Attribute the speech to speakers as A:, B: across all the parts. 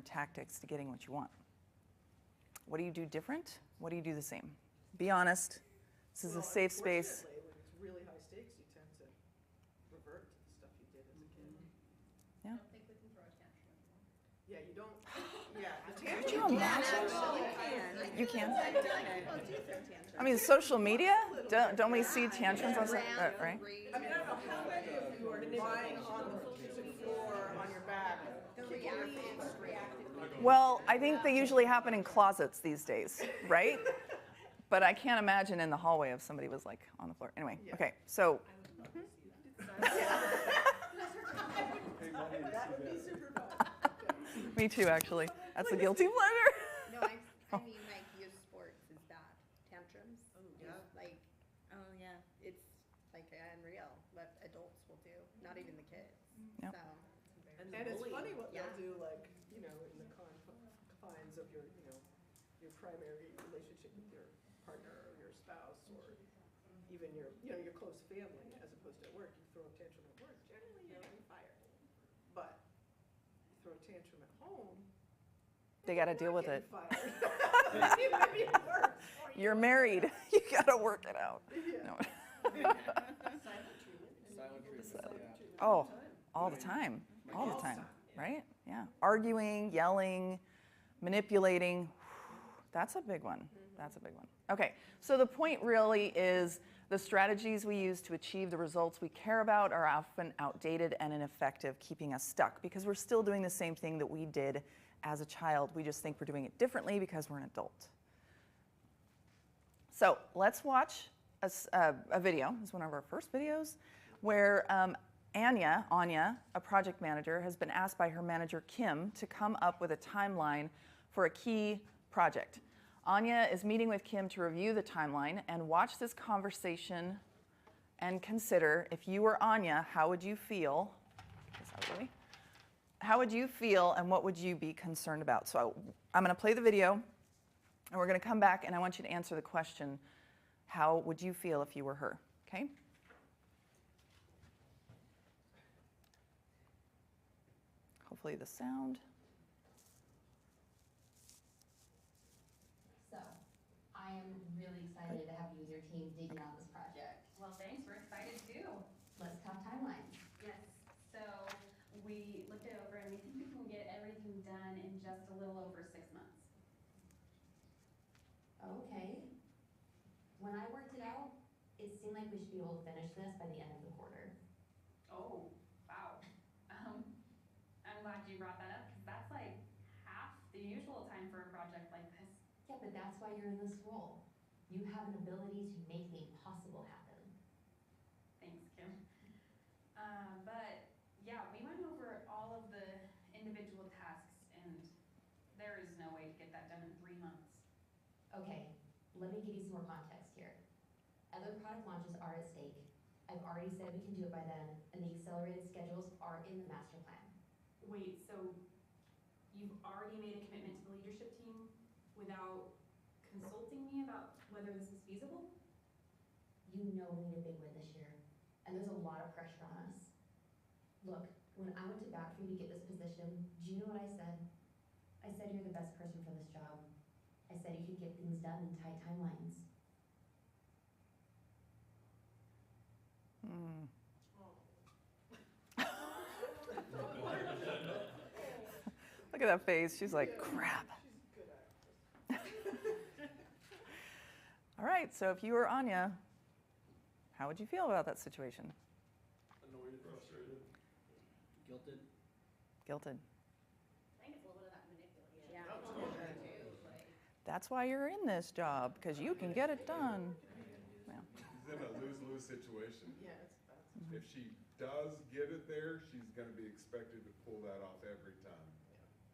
A: tactics to getting what you want. What do you do different? What do you do the same? Be honest. This is a safe space.
B: When it's really high stakes, you tend to revert to the stuff you did as a kid.
A: Yeah.
C: I don't think we can throw a tantrum anymore.
B: Yeah, you don't. Yeah, the
A: Could
B: tantrum.
A: you imagine? You can.
C: Well, do throw tantrums.
A: I mean, social media. Don't we see tantrums on? Right.
B: I mean, I don't know how many of you are lying on the kitchen floor on your back, kicking your feet straight.
A: Well, I think they usually happen in closets these days, right? But I can't imagine in the hallway if somebody was like on the floor. Anyway, okay, so.
B: That would be super fun.
A: Me too, actually. That's a guilty pleasure.
C: No, I mean, like, youth sports is bad. Tantrums.
B: Oh, yeah.
C: Like, oh, yeah, it's like unreal what adults will do, not even the kids.
A: Yep.
C: So,
B: And it's funny what
C: Yeah.
B: they'll do, like, in the confines of your primary relationship with your partner or your spouse or even your close family as opposed to at work. You throw a tantrum at work, generally you're getting fired. But you throw a tantrum at home,
A: They got to deal with
B: you're
A: it.
B: getting fired. Maybe it works for you.
A: You're married. You got to work it out.
B: Yeah.
A: No.
D: Silent treatment.
A: Oh, all the time. All the time, right? Yeah. Arguing, yelling, manipulating. That's a big one. That's a big one. Okay, so the point really is the strategies we use to achieve the results we care about are often outdated and ineffective, keeping us stuck because we're still doing the same thing that we did as a child. We just think we're doing it differently because we're an adult. So let's watch a video. It's one of our first videos where Anya, a project manager, has been asked by her manager, Kim, to come up with a timeline for a key project. Anya is meeting with Kim to review the timeline and watch this conversation and consider, if you were Anya, how would you feel? How would you feel and what would you be concerned about? So I'm going to play the video and we're going to come back and I want you to answer the question, how would you feel if you were her? Okay? Hopefully the sound.
E: So, I am really excited to have you and your team digging on this project.
F: Well, thanks, we're excited too.
E: Let's talk timelines.
F: Yes, so we looked it over and we think we can get everything done in just a little over 6 months.
E: Okay. When I worked it out, it seemed like we should be able to finish this by the end of the quarter.
F: Oh, wow. I'm glad you brought that up because that's like half the usual time for a project like this.
E: Yeah, but that's why you're in this role. You have an ability to make the impossible happen.
F: Thanks, Kim. But yeah, we went over all of the individual tasks and there is no way to get that done in 3 months.
E: Okay, let me give you some more context here. Other product launches are at stake. I've already said we can do it by then, and the accelerated schedules are in the master plan.
G: Wait, so you've already made a commitment to the leadership team without consulting me about whether this is feasible?
E: You know we need a big win this year, and there's a lot of pressure on us. Look, when I went to bat for you to get this position, do you know what I said? I said you're the best person for this job. I said you could get things done in tight timelines.
A: Look at that face. She's like, crap. All right, so if you were Anya, how would you feel about that situation?
D: Annoyed, frustrated, guilted.
A: Guilted.
C: I think it's a little bit of that manipulation.
F: Yeah.
A: That's why you're in this job, because you can get it done. Yeah.
H: She's in a lose-lose situation.
B: Yeah,
H: If she does get it there, she's going to be expected to pull that off every time.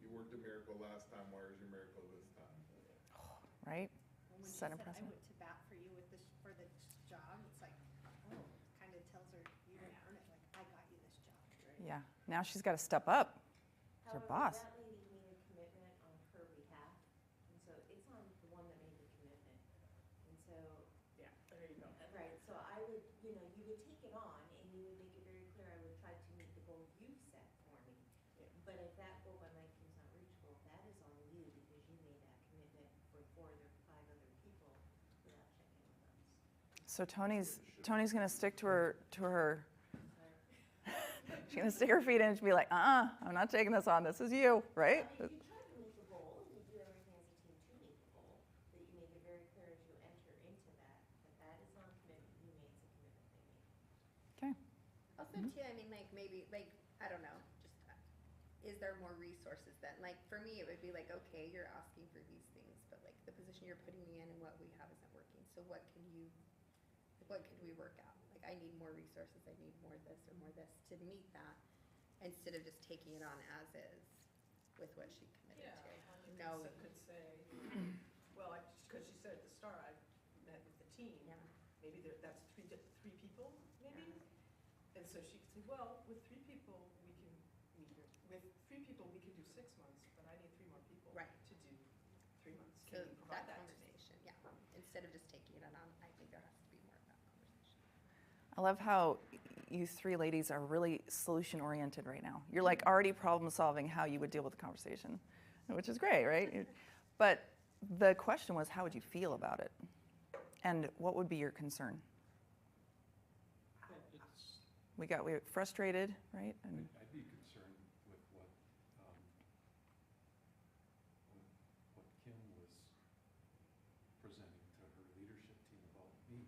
H: You worked a miracle last time, where's your miracle this time?
A: Right?
C: When she
A: Set a
C: said, I
A: precedent.
C: went to bat for you with this, for the job, it's like, oh, kind of tells her, you didn't earn it, like, I got you this job.
A: Yeah. Now she's got to step up. It's her boss.
I: That lady made a commitment on her behalf, and so it's on the one that made the commitment. And so,
B: yeah, there you go.
I: right, so I would, you would take it on and you would make it very clear I would try to meet the goal you set for me.
B: Yeah.
I: But if that goal by my team's not reachable,
A: So Tony's gonna stick to her. She's gonna stick her feet in and be like, I'm not taking this on. This is you, right?
I: I mean, you try to meet the goal, and you do everything as a team to meet the goal, that you make it very clear as you enter into that, that is not a commitment you made, it's a commitment they made.
A: Okay.
C: Also too, I mean, like maybe, like, I don't know, just, is there more resources then? Like, for me, it would be like, okay, you're asking for these things, but like the position you're putting me in and what we have isn't working, so what can we work out? Like, I need more resources, I need more this or more this to meet that, instead of just taking it on as is with what she committed to. No,
B: Could say, well, because she said at the start, I met with the team,
C: yeah,
B: maybe that's three people, maybe? And so she could say, well, with 3 people, we can meet here. With 3 people, we can do 6 months, but I need 3 more people
C: Right.
B: to do 3 months.
C: so
B: Can you provide
C: that
B: that to me?
C: conversation, yeah, instead of just taking it on, I think there has to be more of that conversation.
A: I love how you 3 ladies are really solution oriented right now. You're like already problem solving how you would deal with the conversation, which is great, right? But the question was, how would you feel about it? And what would be your concern? We were frustrated, right? And
J: I'd be concerned with what Kim was presenting to her leadership team about me.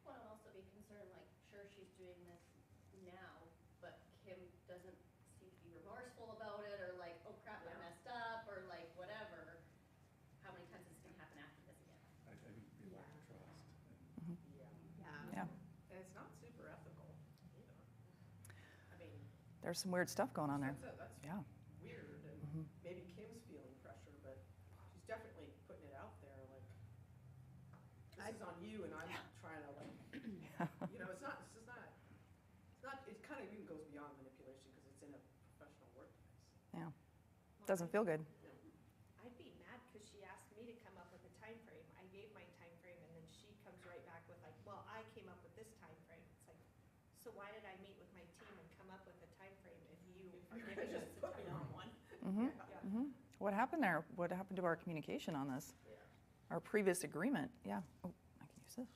I: Well, I'd also be concerned, like, sure, she's doing this now, but Kim doesn't seem to be remorseful about it, or like, oh crap, I messed up, or like, whatever. How many times is this gonna happen after this again?
J: I think it'd be a lack of trust.
A: yeah,
C: Yeah.
B: And it's not super ethical either. I mean,
A: there's some weird stuff going on there.
B: that's
A: Yeah.
B: weird, and
A: Mhm.
B: maybe Kim's feeling pressure, but she's definitely putting it out there, like, this is on you, and I'm trying to, like, you know, it's it kind of even goes beyond manipulation, because it's in a professional workplace.
A: Doesn't feel good.
C: I'd be mad because she asked me to come up with a time frame. I gave my time frame, and then she comes right back with like, well, I came up with this time frame. It's like, so why did I meet with my team and come up with a time frame if you are giving us a time one?
A: Mm-hmm. Mm-hmm. What happened there? What happened to our communication on this? Our previous agreement? Yeah. Oh, I can use this.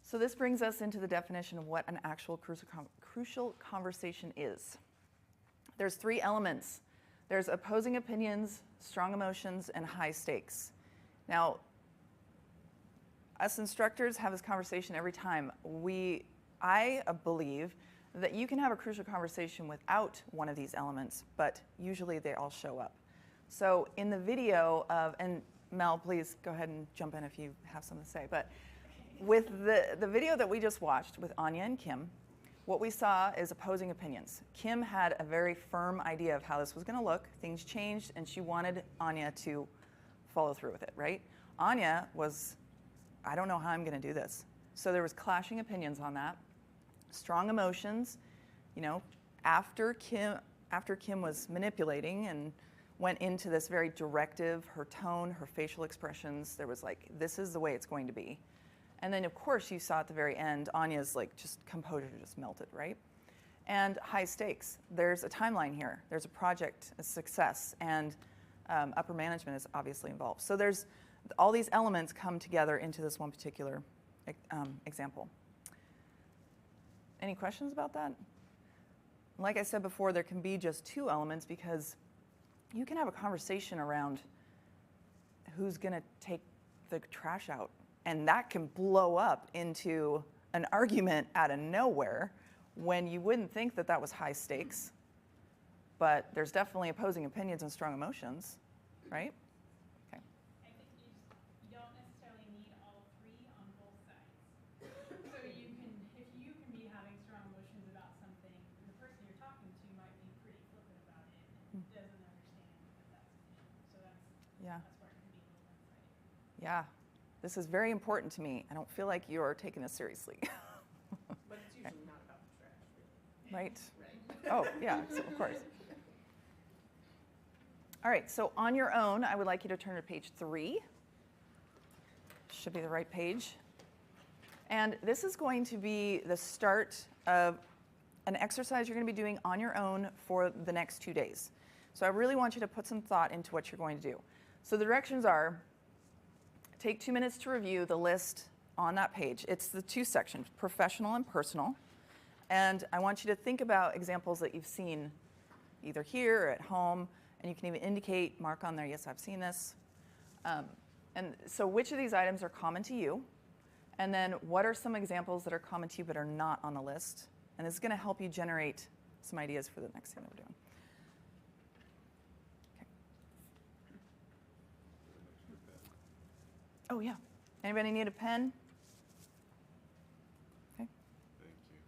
A: So this brings us into the definition of what an actual crucial conversation is. There's 3 elements. There's opposing opinions, strong emotions, and high stakes. Now, us instructors have this conversation every time. I believe that you can have a crucial conversation without one of these elements, but usually they all show up. So in the video of, and Mel, please go ahead and jump in if you have something to say, but with the video that we just watched with Anya and Kim, what we saw is opposing opinions. Kim had a very firm idea of how this was going to look. Things changed, and she wanted Anya to follow through with it, right? Anya was, I don't know how I'm going to do this. So there was clashing opinions on that. Strong emotions, you know, after Kim was manipulating and went into this very directive, her tone, her facial expressions, there was like, this is the way it's going to be. And then, of course, you saw at the very end, Anya's like just composure just melted, right? And high stakes. There's a timeline here. There's a project, a success, and upper management is obviously involved. So there's all these elements come together into this one particular example. Any questions about that? Like I said before, there can be just 2 elements because you can have a conversation around who's going to take the trash out. And that can blow up into an argument out of nowhere when you wouldn't think that that was high stakes. But there's definitely opposing opinions and strong emotions, right? Okay.
G: I think you don't necessarily need all 3 on both sides. So you can, if you can be having strong emotions about something, the person you're talking to might be pretty flippant about it and doesn't understand that that's an issue. So that's
A: Yeah.
G: where it can be a little one-sided.
A: Yeah. This is very important to me. I don't feel like you're taking this seriously.
B: But it's usually not about the trash, really.
A: Right? Oh, yeah, so of course. All right, so on your own, I would like you to turn to page 3. Should be the right page. And this is going to be the start of an exercise you're going to be doing on your own for the next 2 days. So I really want you to put some thought into what you're going to do. So the directions are, take 2 minutes to review the list on that page. It's the 2 sections, professional and personal. And I want you to think about examples that you've seen either here or at home, and you can even indicate, mark on there, yes, I've seen this. And so which of these items are common to you? And then what are some examples that are common to you but are not on the list? And this is going to help you generate some ideas for the next thing that we're doing. Okay. Oh, yeah. Anybody need a pen? Okay.
H: Thank you.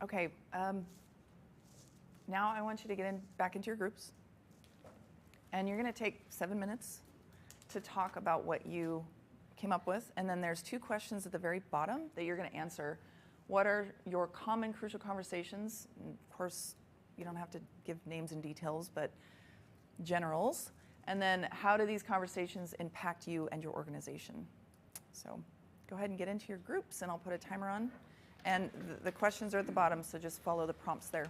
A: Okay, now I want you to get back into your groups. And you're going to take 7 minutes to talk about what you came up with. And then there's 2 questions at the very bottom that you're going to answer. What are your common crucial conversations? And of course, you don't have to give names and details, but generals. And then how do these conversations impact you and your organization? So go ahead and get into your groups, and I'll put a timer on. And the questions are at the bottom, so just follow the prompts there.